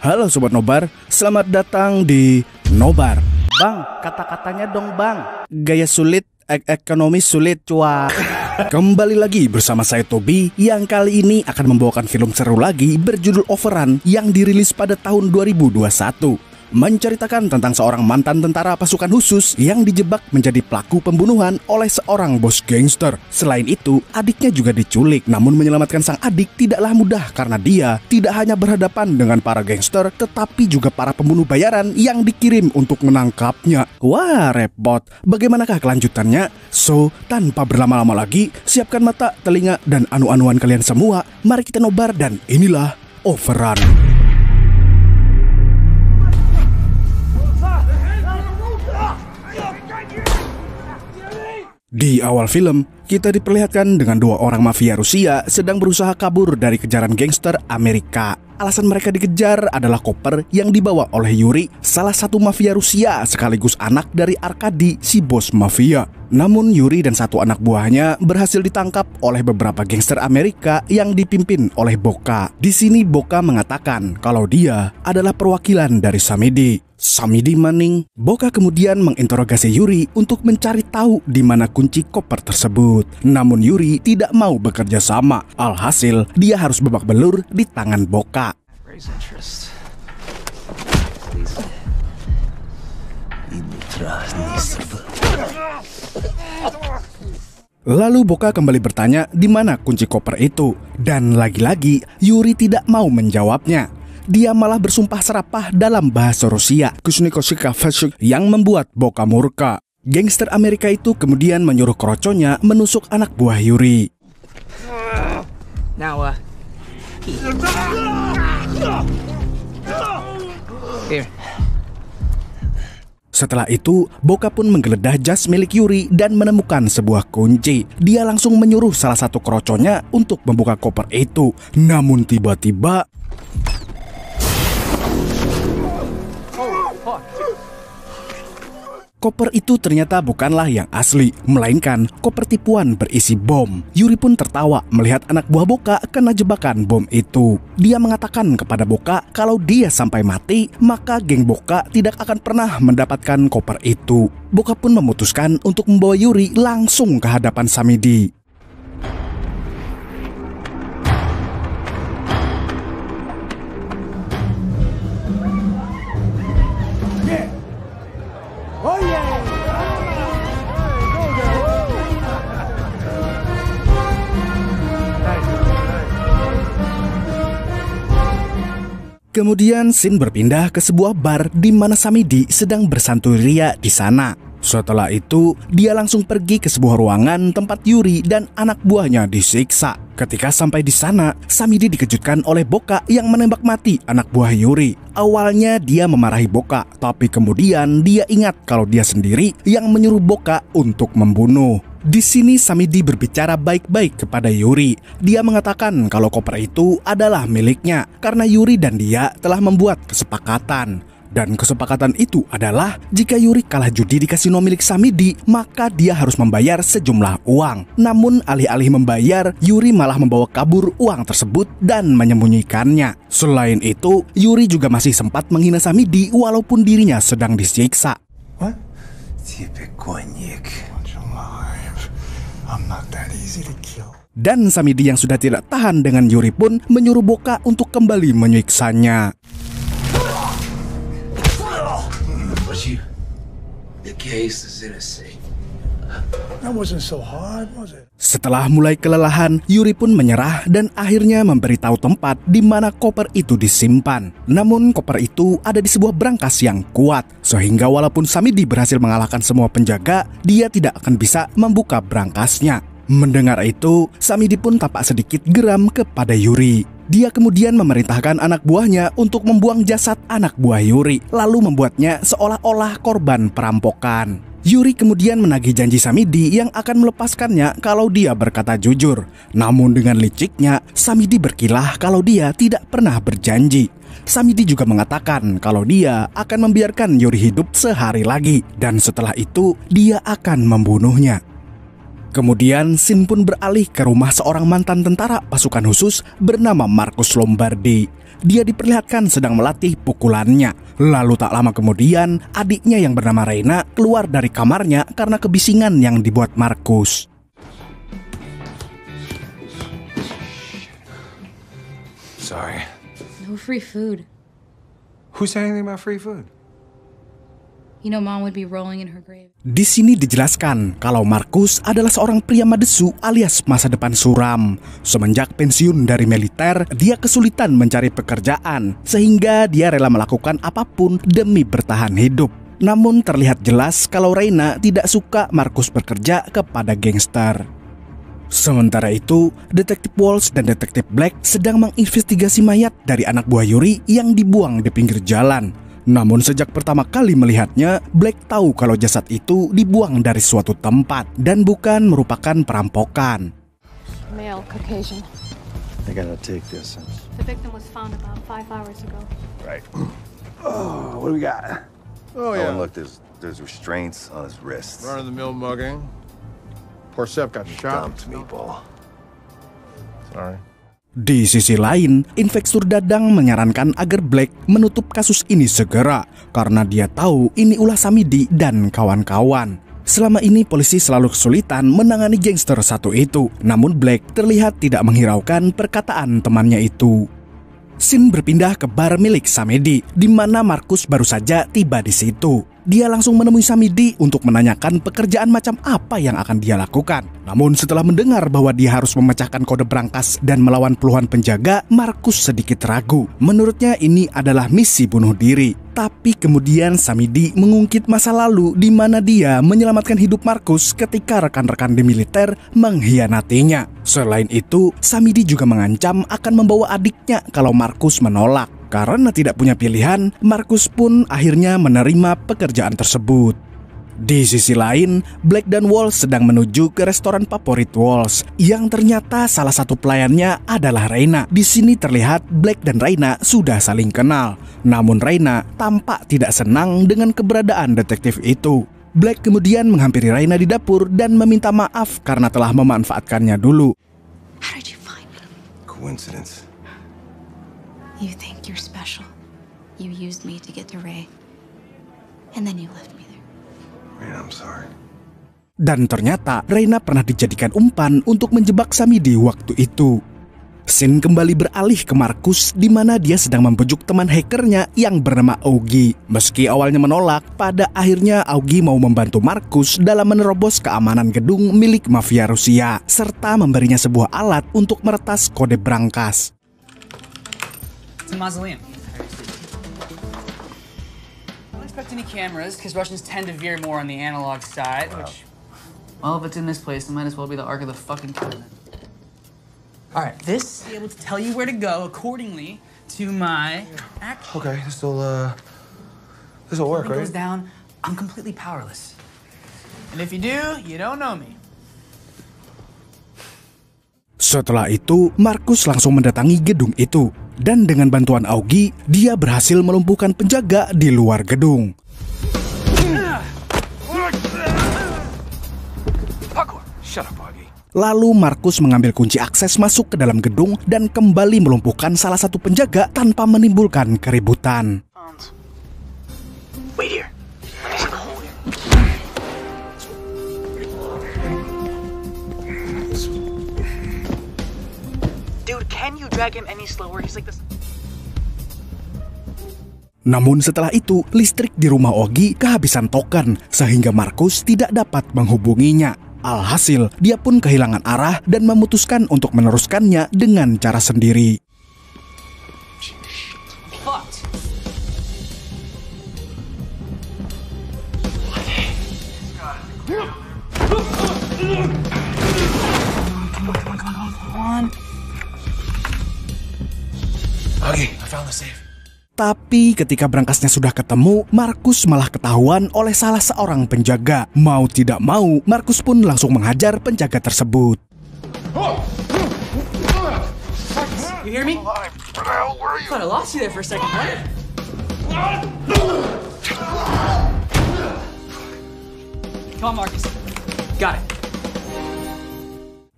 Halo Sobat Nobar, selamat datang di Nobar. Bang, kata-katanya dong bang. Gaya sulit, ekonomi sulit cuak. Kembali lagi bersama saya Tobi, yang kali ini akan membawakan film seru lagi berjudul Overrun yang dirilis pada tahun 2021. Menceritakan tentang seorang mantan tentara pasukan khusus yang dijebak menjadi pelaku pembunuhan oleh seorang bos gangster. Selain itu, adiknya juga diculik. Namun menyelamatkan sang adik tidaklah mudah karena dia tidak hanya berhadapan dengan para gangster, tetapi juga para pembunuh bayaran yang dikirim untuk menangkapnya. Wah, repot. Bagaimanakah kelanjutannya? So, tanpa berlama-lama lagi, siapkan mata, telinga, dan anu-anuan kalian semua. Mari kita nobar dan inilah Overrun. Di awal film, kita diperlihatkan dengan dua orang mafia Rusia sedang berusaha kabur dari kejaran gangster Amerika. Alasan mereka dikejar adalah koper yang dibawa oleh Yuri, salah satu mafia Rusia sekaligus anak dari Arkady, si bos mafia. Namun Yuri dan satu anak buahnya berhasil ditangkap oleh beberapa gangster Amerika yang dipimpin oleh Boka. Di sini Boka mengatakan kalau dia adalah perwakilan dari Samedi. Samedi maning. Boka kemudian menginterogasi Yuri untuk mencari tahu di mana kunci koper tersebut. Namun Yuri tidak mau bekerja sama. Alhasil dia harus babak belur di tangan Boka. Lalu Boka kembali bertanya di mana kunci koper itu. Dan lagi-lagi Yuri tidak mau menjawabnya. Dia malah bersumpah serapah dalam bahasa Rusia yang membuat Boka murka. Gangster Amerika itu kemudian menyuruh kroconya menusuk anak buah Yuri. Setelah itu, Boka pun menggeledah jas milik Yuri dan menemukan sebuah kunci. Dia langsung menyuruh salah satu kroconya untuk membuka koper itu. Namun tiba-tiba koper itu ternyata bukanlah yang asli, melainkan koper tipuan berisi bom. Yuri pun tertawa melihat anak buah Boka kena jebakan bom itu. Dia mengatakan kepada Boka kalau dia sampai mati, maka geng Boka tidak akan pernah mendapatkan koper itu. Boka pun memutuskan untuk membawa Yuri langsung ke hadapan Samedi. Kemudian scene berpindah ke sebuah bar di mana Samedi sedang bersantai ria di sana. Setelah itu, dia langsung pergi ke sebuah ruangan tempat Yuri dan anak buahnya disiksa. Ketika sampai di sana, Samedi dikejutkan oleh Boka yang menembak mati anak buah Yuri. Awalnya dia memarahi Boka, tapi kemudian dia ingat kalau dia sendiri yang menyuruh Boka untuk membunuh. Di sini Samedi berbicara baik-baik kepada Yuri. Dia mengatakan kalau koper itu adalah miliknya karena Yuri dan dia telah membuat kesepakatan. Dan kesepakatan itu adalah jika Yuri kalah judi di kasino milik Samedi, maka dia harus membayar sejumlah uang. Namun alih-alih membayar, Yuri malah membawa kabur uang tersebut dan menyembunyikannya. Selain itu, Yuri juga masih sempat menghina Samedi walaupun dirinya sedang disiksa. What? Dan Samedi yang sudah tidak tahan dengan Yuri pun menyuruh Boka untuk kembali menyiksanya. Setelah mulai kelelahan, Yuri pun menyerah dan akhirnya memberitahu tempat di mana koper itu disimpan. Namun koper itu ada di sebuah brankas yang kuat, sehingga walaupun Samedi berhasil mengalahkan semua penjaga, dia tidak akan bisa membuka brankasnya. Mendengar itu, Samedi pun tampak sedikit geram kepada Yuri. Dia kemudian memerintahkan anak buahnya untuk membuang jasad anak buah Yuri, lalu membuatnya seolah-olah korban perampokan. Yuri kemudian menagih janji Samedi yang akan melepaskannya kalau dia berkata jujur. Namun dengan liciknya, Samedi berkilah kalau dia tidak pernah berjanji. Samedi juga mengatakan kalau dia akan membiarkan Yuri hidup sehari lagi, dan setelah itu dia akan membunuhnya. Kemudian Sin pun beralih ke rumah seorang mantan tentara pasukan khusus bernama Marcus Lombardi. Dia diperlihatkan sedang melatih pukulannya. Lalu tak lama kemudian, adiknya yang bernama Reina keluar dari kamarnya karena kebisingan yang dibuat Marcus. Sorry. No free food. Who said anything about free food? You know, Mom would be rolling in her grave. Di sini dijelaskan kalau Marcus adalah seorang pria madesu alias masa depan suram. Semenjak pensiun dari militer, dia kesulitan mencari pekerjaan, sehingga dia rela melakukan apapun demi bertahan hidup. Namun terlihat jelas kalau Reina tidak suka Marcus bekerja kepada gangster. Sementara itu, Detektif Walsh dan Detektif Black sedang menginvestigasi mayat dari anak buah Yuri yang dibuang di pinggir jalan. Namun sejak pertama kali melihatnya, Black tahu kalau jasad itu dibuang dari suatu tempat dan bukan merupakan perampokan. Male, Caucasian. I gotta take this. The victim was found about 5 hours ago. Right. Oh, what do we got? Oh, yeah. And look, there's restraints on his wrists. Run-of-the-mill mugging. Poor Seth got shot. Dumped me, ball. Sorry. Di sisi lain, Inspektur Dadang menyarankan agar Black menutup kasus ini segera karena dia tahu ini ulah Samidi dan kawan-kawan. Selama ini polisi selalu kesulitan menangani gangster satu itu, namun Black terlihat tidak menghiraukan perkataan temannya itu. Sin berpindah ke bar milik Samedi, di mana Marcus baru saja tiba di situ. Dia langsung menemui Samedi untuk menanyakan pekerjaan macam apa yang akan dia lakukan. Namun setelah mendengar bahwa dia harus memecahkan kode brankas dan melawan puluhan penjaga, Marcus sedikit ragu. Menurutnya ini adalah misi bunuh diri. Tapi kemudian Samedi mengungkit masa lalu di mana dia menyelamatkan hidup Marcus ketika rekan-rekan di militer mengkhianatinya. Selain itu, Samedi juga mengancam akan membawa adiknya kalau Marcus menolak. Karena tidak punya pilihan, Marcus pun akhirnya menerima pekerjaan tersebut. Di sisi lain, Black dan Walsh sedang menuju ke restoran favorit Walsh, yang ternyata salah satu pelayannya adalah Reina. Di sini terlihat Black dan Reina sudah saling kenal. Namun Reina tampak tidak senang dengan keberadaan detektif itu. Black kemudian menghampiri Reina di dapur dan meminta maaf karena telah memanfaatkannya dulu. How did you find me? Coincidence. You think you're special. You used me to get to Ray. And then you left me there. Man, I'm sorry. Dan ternyata Reina pernah dijadikan umpan untuk menjebak Samidi waktu itu. Sin kembali beralih ke Marcus di mana dia sedang membujuk teman hackernya yang bernama Augie. Meski awalnya menolak, pada akhirnya Augie mau membantu Marcus dalam menerobos keamanan gedung milik mafia Rusia serta memberinya sebuah alat untuk meretas kode brankas. It's a mausoleum. Don't expect any cameras, because Russians tend to veer more on the analog side, which... Well, if it's in this place, it might as well be the Ark of the fucking Covenant. Alright, this... be able to tell you where to go accordingly to my action. Okay, this'll work, If it right? goes down, I'm completely powerless. And if you do, you don't know me. Setelah itu, Marcus langsung mendatangi gedung itu. Dan dengan bantuan Augie, dia berhasil melumpuhkan penjaga di luar gedung. Lalu Marcus mengambil kunci akses masuk ke dalam gedung dan kembali melumpuhkan salah satu penjaga tanpa menimbulkan keributan. Wait here. Dude, can you drag him any slower? He's like this. Namun setelah itu, listrik di rumah Augie kehabisan token, sehingga Marcus tidak dapat menghubunginya. Alhasil, dia pun kehilangan arah dan memutuskan untuk meneruskannya dengan cara sendiri. Fucked. Come on. Okay, I found the safe. Tapi ketika brankasnya sudah ketemu, Marcus malah ketahuan oleh salah seorang penjaga. Mau tidak mau, Marcus pun langsung menghajar penjaga tersebut. You hear me? I thought I lost you there for a second. What? Come on, Marcus. Got it.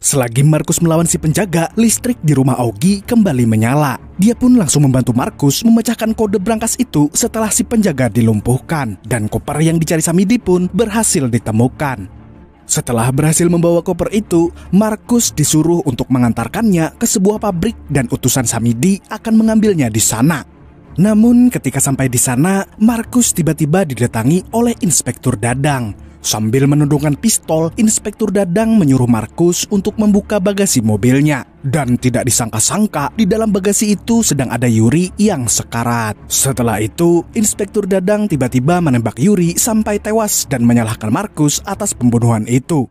Selagi Markus melawan si penjaga, listrik di rumah Augie kembali menyala. Dia pun langsung membantu Markus memecahkan kode brankas itu setelah si penjaga dilumpuhkan. Dan koper yang dicari Samidi pun berhasil ditemukan. Setelah berhasil membawa koper itu, Markus disuruh untuk mengantarkannya ke sebuah pabrik dan utusan Samidi akan mengambilnya di sana. Namun ketika sampai di sana, Markus tiba-tiba didatangi oleh Inspektur Dadang. Sambil menundukkan pistol, Inspektur Dadang menyuruh Markus untuk membuka bagasi mobilnya. Dan tidak disangka-sangka, di dalam bagasi itu sedang ada Yuri yang sekarat. Setelah itu, Inspektur Dadang tiba-tiba menembak Yuri sampai tewas dan menyalahkan Markus atas pembunuhan itu.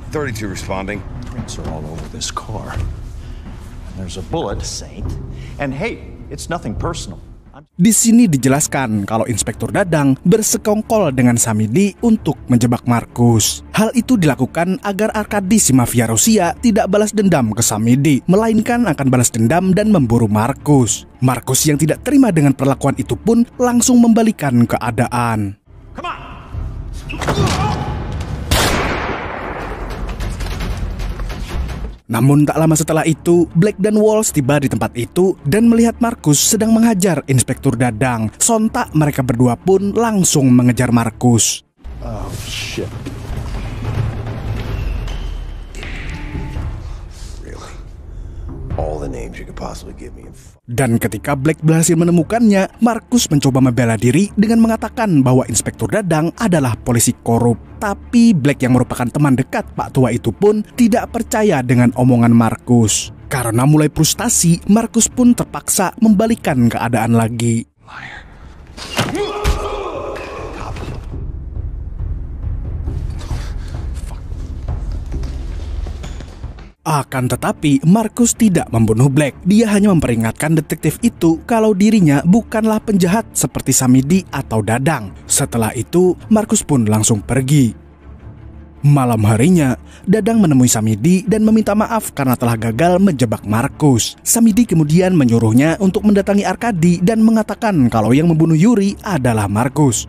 32 responding. Prints are all over this car. And there's a bullet. Saint. And hey, it's nothing personal. Di sini dijelaskan kalau Inspektur Dadang bersekongkol dengan Samidi untuk menjebak Markus. Hal itu dilakukan agar Arkadi si mafia Rusia tidak balas dendam ke Samidi, melainkan akan balas dendam dan memburu Markus. Markus yang tidak terima dengan perlakuan itu pun langsung membalikan keadaan. Namun tak lama setelah itu, Black dan Walsh tiba di tempat itu dan melihat Markus sedang menghajar Inspektur Dadang. Sontak mereka berdua pun langsung mengejar Markus. Oh, shit. Really? All the names you could possibly give me. Dan ketika Black berhasil menemukannya, Markus mencoba membela diri dengan mengatakan bahwa Inspektur Dadang adalah polisi korup. Tapi Black yang merupakan teman dekat Pak Tua itu pun tidak percaya dengan omongan Markus. Karena mulai frustasi, Markus pun terpaksa membalikan keadaan lagi. Akan tetapi, Markus tidak membunuh Black. Dia hanya memperingatkan detektif itu kalau dirinya bukanlah penjahat seperti Samidi atau Dadang. Setelah itu, Markus pun langsung pergi. Malam harinya, Dadang menemui Samidi dan meminta maaf karena telah gagal menjebak Markus. Samidi kemudian menyuruhnya untuk mendatangi Arkadi dan mengatakan kalau yang membunuh Yuri adalah Markus.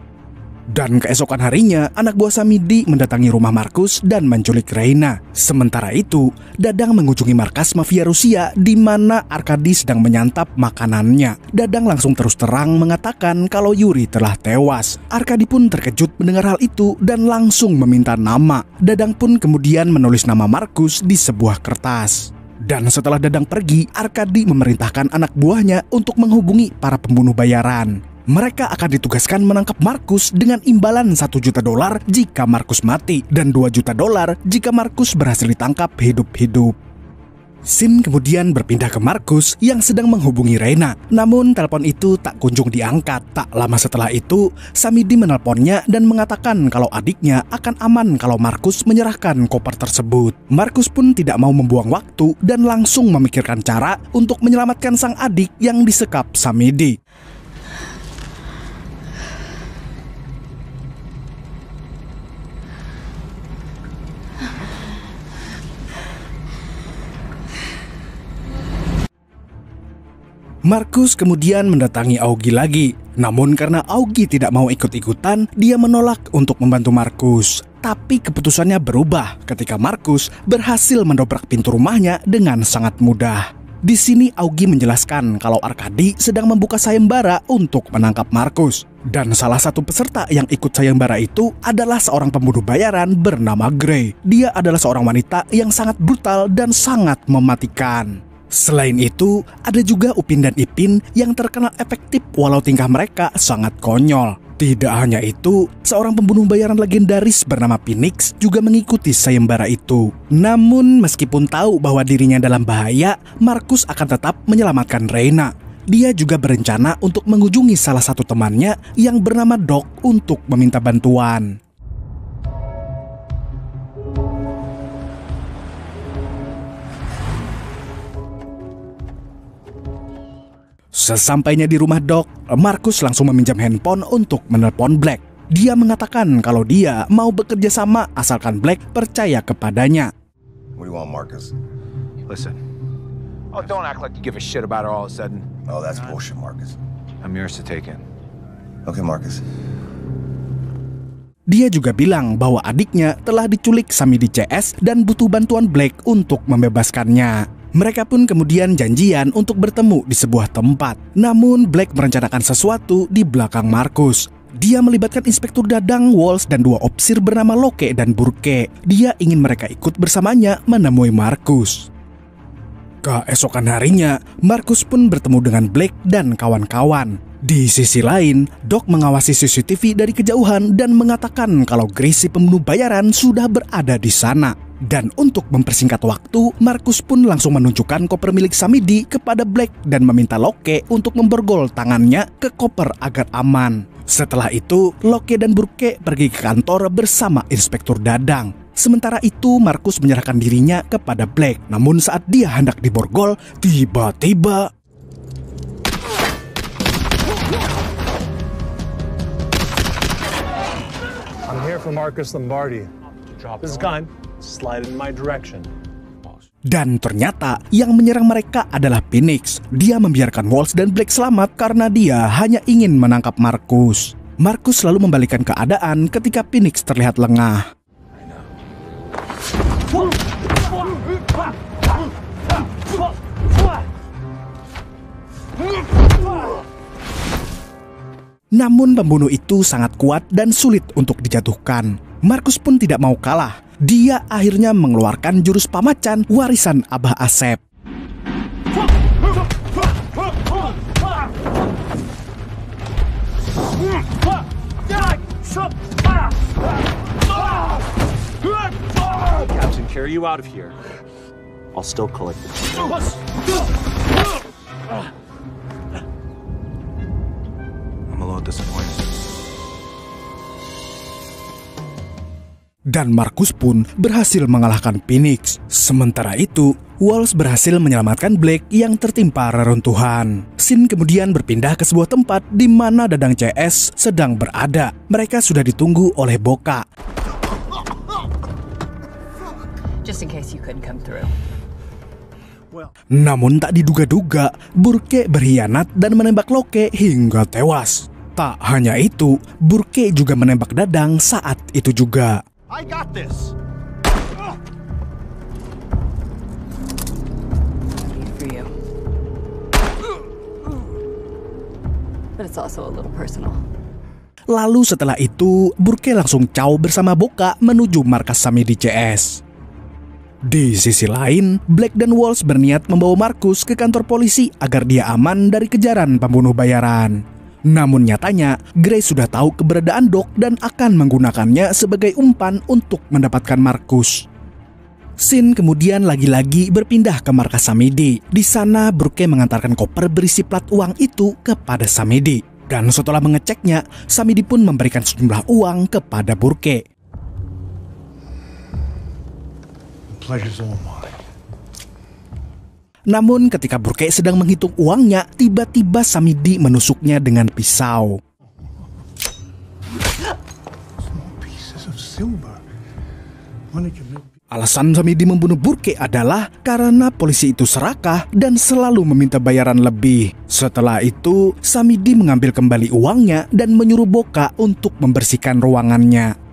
Dan keesokan harinya, anak buah Samidi mendatangi rumah Markus dan menculik Reina. Sementara itu, Dadang mengunjungi markas mafia Rusia di mana Arkadi sedang menyantap makanannya. Dadang langsung terus terang mengatakan kalau Yuri telah tewas. Arkadi pun terkejut mendengar hal itu dan langsung meminta nama. Dadang pun kemudian menulis nama Markus di sebuah kertas. Dan setelah Dadang pergi, Arkadi memerintahkan anak buahnya untuk menghubungi para pembunuh bayaran. Mereka akan ditugaskan menangkap Markus dengan imbalan $1 juta jika Markus mati dan $2 juta jika Markus berhasil ditangkap hidup-hidup. Scene kemudian berpindah ke Markus yang sedang menghubungi Reina. Namun telepon itu tak kunjung diangkat. Tak lama setelah itu, Samidi menelponnya dan mengatakan kalau adiknya akan aman kalau Markus menyerahkan koper tersebut. Markus pun tidak mau membuang waktu dan langsung memikirkan cara untuk menyelamatkan sang adik yang disekap Samidi. Markus kemudian mendatangi Augie lagi. Namun karena Augie tidak mau ikut-ikutan, dia menolak untuk membantu Markus. Tapi keputusannya berubah ketika Markus berhasil mendobrak pintu rumahnya dengan sangat mudah. Di sini Augie menjelaskan kalau Arkadi sedang membuka sayembara untuk menangkap Markus. Dan salah satu peserta yang ikut sayembara itu adalah seorang pembunuh bayaran bernama Grey. Dia adalah seorang wanita yang sangat brutal dan sangat mematikan. Selain itu, ada juga Upin dan Ipin yang terkenal efektif walau tingkah mereka sangat konyol. Tidak hanya itu, seorang pembunuh bayaran legendaris bernama Phoenix juga mengikuti sayembara itu. Namun meskipun tahu bahwa dirinya dalam bahaya, Markus akan tetap menyelamatkan Reina. Dia juga berencana untuk mengunjungi salah satu temannya yang bernama Doc untuk meminta bantuan. Sesampainya di rumah Doc, Markus langsung meminjam handphone untuk menelpon Black. Dia mengatakan kalau dia mau bekerja sama asalkan Black percaya kepadanya. What do you want, Marcus? Listen. Oh, don't act like you give a shit about it all of a sudden. Oh, that's bullshit, Marcus. I'm yours to take in. Okay, Marcus. Dia juga bilang bahwa adiknya telah diculik Samidi CS dan butuh bantuan Black untuk membebaskannya. Mereka pun kemudian janjian untuk bertemu di sebuah tempat. Namun Black merencanakan sesuatu di belakang Marcus. Dia melibatkan Inspektur Dadang, Walls, dan 2 opsir bernama Locke dan Burke. Dia ingin mereka ikut bersamanya menemui Marcus. Keesokan harinya, Marcus pun bertemu dengan Black dan kawan-kawan. Di sisi lain, Doc mengawasi CCTV dari kejauhan dan mengatakan kalau Grace si pembunuh bayaran sudah berada di sana. Dan untuk mempersingkat waktu, Marcus pun langsung menunjukkan koper milik Samidi kepada Black dan meminta Locke untuk memborgol tangannya ke koper agar aman. Setelah itu, Locke dan Burke pergi ke kantor bersama Inspektur Dadang. Sementara itu, Marcus menyerahkan dirinya kepada Black. Namun saat dia hendak diborgol, tiba-tiba I'm here for Marcus Lombardi. Drop this gun, slide in my direction. Dan ternyata yang menyerang mereka adalah Phoenix. Dia membiarkan Walls dan Black selamat karena dia hanya ingin menangkap Marcus. Marcus selalu membalikan keadaan ketika Phoenix terlihat lengah. Namun pembunuh itu sangat kuat dan sulit untuk dijatuhkan. Marcus pun tidak mau kalah. Dia akhirnya mengeluarkan jurus pamacan warisan Abah Asep. Captain, carry you out of here. I'll still collect the I'm a little disappointed. Dan Marcus pun berhasil mengalahkan Phoenix. Sementara itu, Walls berhasil menyelamatkan Black yang tertimpa reruntuhan. Scene kemudian berpindah ke sebuah tempat di mana Dadang CS sedang berada. Mereka sudah ditunggu oleh Boka. Just in case you couldn't come through. Namun tak diduga-duga, Burke berkhianat dan menembak Locke hingga tewas. Tak hanya itu, Burke juga menembak Dadang saat itu juga. I got this. For you. But it's also a little personal. Lalu setelah itu, Burke langsung caw bersama Boka menuju markas Samidi CS. Di sisi lain, Black dan Walls berniat membawa Marcus ke kantor polisi agar dia aman dari kejaran pembunuh bayaran. Namun nyatanya, Grace sudah tahu keberadaan Doc dan akan menggunakannya sebagai umpan untuk mendapatkan Marcus. Scene kemudian lagi-lagi berpindah ke markas Samidi. Di sana, Burke mengantarkan koper berisi plat uang itu kepada Samidi. Dan setelah mengeceknya, Samidi pun memberikan sejumlah uang kepada Burke. Pleasure's all mine. Namun ketika Burke sedang menghitung uangnya, tiba-tiba Samidi menusuknya dengan pisau. Alasan Samidi membunuh Burke adalah karena polisi itu serakah dan selalu meminta bayaran lebih. Setelah itu, Samidi mengambil kembali uangnya dan menyuruh Boka untuk membersihkan ruangannya.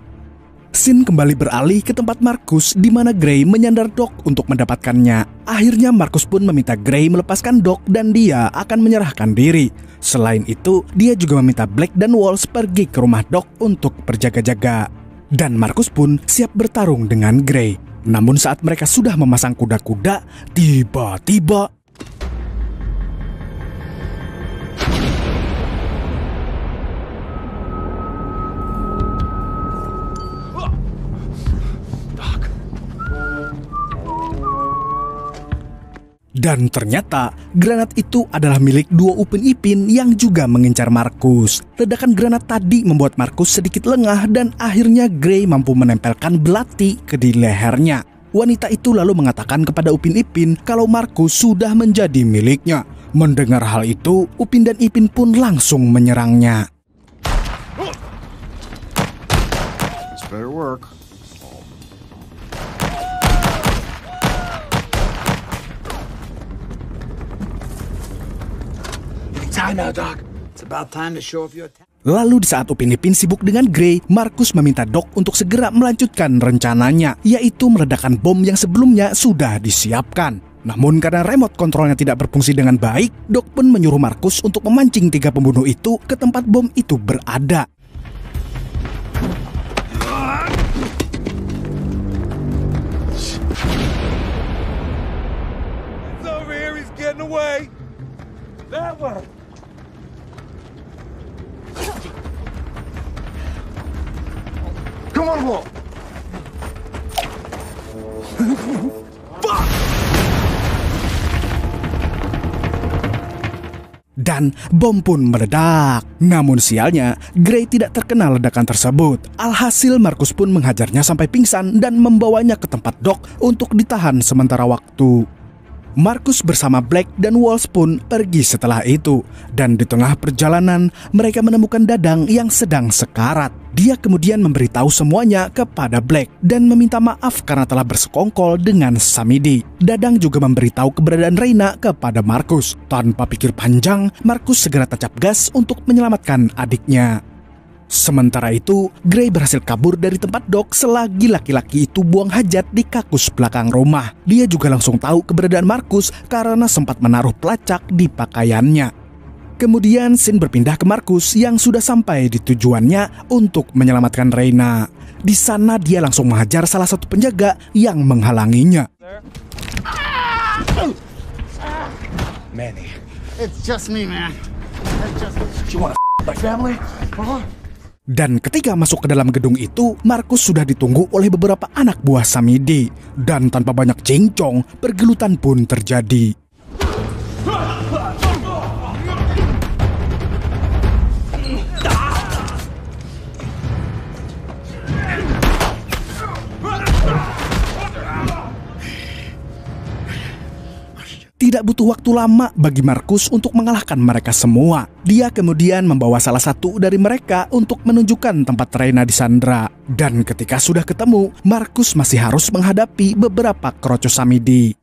Scene kembali beralih ke tempat Marcus di mana Gray menyandar Doc untuk mendapatkannya. Akhirnya Marcus pun meminta Gray melepaskan Doc dan dia akan menyerahkan diri. Selain itu, dia juga meminta Black dan Walls pergi ke rumah Doc untuk berjaga-jaga. Dan Marcus pun siap bertarung dengan Gray. Namun saat mereka sudah memasang kuda-kuda, tiba-tiba dan ternyata granat itu adalah milik 2 Upin Ipin yang juga mengincar Marcus. Ledakan granat tadi membuat Marcus sedikit lengah dan akhirnya Gray mampu menempelkan belati ke di lehernya. Wanita itu lalu mengatakan kepada Upin Ipin kalau Marcus sudah menjadi miliknya. Mendengar hal itu, Upin dan Ipin pun langsung menyerangnya. This better work. Time now, Doc. It's about time to show off your talent. Lalu di saat Upin Ipin sibuk dengan Gray, Markus meminta Doc untuk segera melanjutkan rencananya, yaitu meledakkan bom yang sebelumnya sudah disiapkan. Namun karena remote kontrolnya tidak berfungsi dengan baik, Doc pun menyuruh Markus untuk memancing 3 pembunuh itu ke tempat bom itu berada. Come on, Walt. Dan bom pun meledak. Namun sialnya, Gray tidak terkena ledakan tersebut. Alhasil Markus pun menghajarnya sampai pingsan dan membawanya ke tempat Doc untuk ditahan sementara waktu. Markus bersama Black dan Walsh pun pergi setelah itu. Dan di tengah perjalanan, mereka menemukan Dadang yang sedang sekarat. Dia kemudian memberitahu semuanya kepada Black dan meminta maaf karena telah bersekongkol dengan Samidi. Dadang juga memberitahu keberadaan Reina kepada Markus. Tanpa pikir panjang, Markus segera tancap gas untuk menyelamatkan adiknya. Sementara itu, Gray berhasil kabur dari tempat Doc selagi laki-laki itu buang hajat di kakus belakang rumah. Dia juga langsung tahu keberadaan Markus karena sempat menaruh pelacak di pakaiannya. Kemudian scene berpindah ke Markus yang sudah sampai di tujuannya untuk menyelamatkan Reina. Di sana dia langsung menghajar salah satu penjaga yang menghalanginya. Manny. It's just me, man. It's just... You wanna my family? Dan ketika masuk ke dalam gedung itu, Markus sudah ditunggu oleh beberapa anak buah Samidi. Dan tanpa banyak cincong, pergelutan pun terjadi. Tidak butuh waktu lama bagi Markus untuk mengalahkan mereka semua. Dia kemudian membawa salah satu dari mereka untuk menunjukkan tempat Reina disandra. Dan ketika sudah ketemu, Markus masih harus menghadapi beberapa kroco Samidi.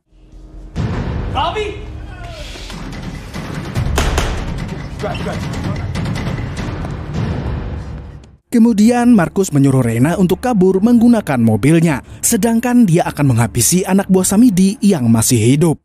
Kemudian Markus menyuruh Reina untuk kabur menggunakan mobilnya. Sedangkan dia akan menghabisi anak buah Samidi yang masih hidup.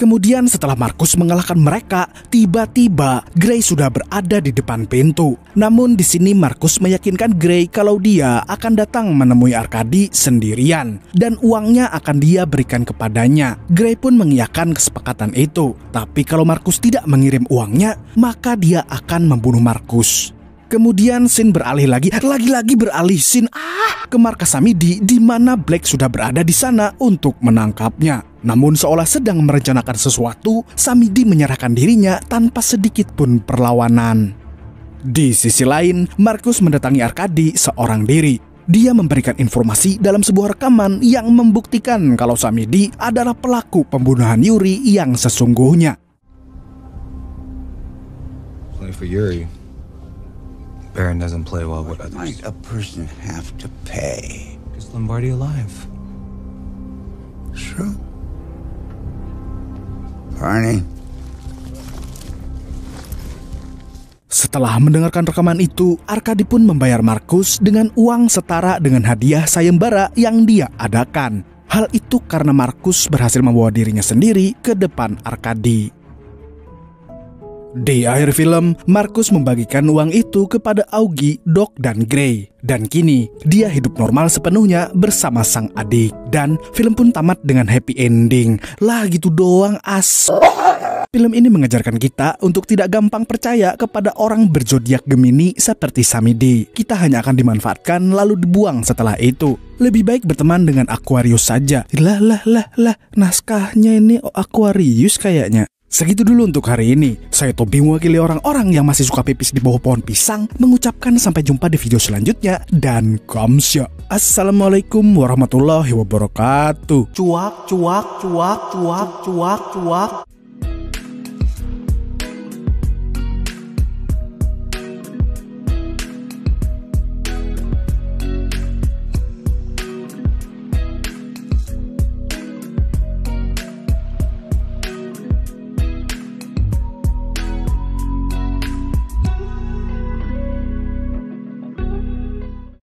Kemudian setelah Markus mengalahkan mereka, tiba-tiba Gray sudah berada di depan pintu. Namun di sini Markus meyakinkan Gray kalau dia akan datang menemui Arkady sendirian dan uangnya akan dia berikan kepadanya. Gray pun mengiyakan kesepakatan itu. Tapi kalau Markus tidak mengirim uangnya, maka dia akan membunuh Markus. Kemudian scene beralih lagi beralih scene ke markas Samidi di mana Black sudah berada di sana untuk menangkapnya. Namun seolah sedang merencanakan sesuatu, Samidi menyerahkan dirinya tanpa sedikit pun perlawanan. Di sisi lain, Markus mendatangi Arkady seorang diri. Dia memberikan informasi dalam sebuah rekaman yang membuktikan kalau Samidi adalah pelaku pembunuhan Yuri yang sesungguhnya. Play for Yuri. Baron doesn't play well with others. Why might a person have to pay? Is Lombardi alive? True. Barney. Setelah mendengarkan rekaman itu, Arkady pun membayar Markus dengan uang setara dengan hadiah sayembara yang dia adakan. Hal itu karena Markus berhasil membawa dirinya sendiri ke depan Arkady. Di akhir film, Markus membagikan uang itu kepada Augie, Doc, dan Gray. Dan kini, dia hidup normal sepenuhnya bersama sang adik. Dan film pun tamat dengan happy ending. Lah gitu doang as. Film ini mengajarkan kita untuk tidak gampang percaya kepada orang berzodiak Gemini seperti Samidi. Kita hanya akan dimanfaatkan lalu dibuang setelah itu. Lebih baik berteman dengan Aquarius saja. Lah, naskahnya ini Aquarius kayaknya. Segitu dulu untuk hari ini. Saya Tobi mewakili orang-orang yang masih suka pipis di bawah pohon pisang mengucapkan sampai jumpa di video selanjutnya dan kamsya. Assalamualaikum warahmatullahi wabarakatuh. Cuak.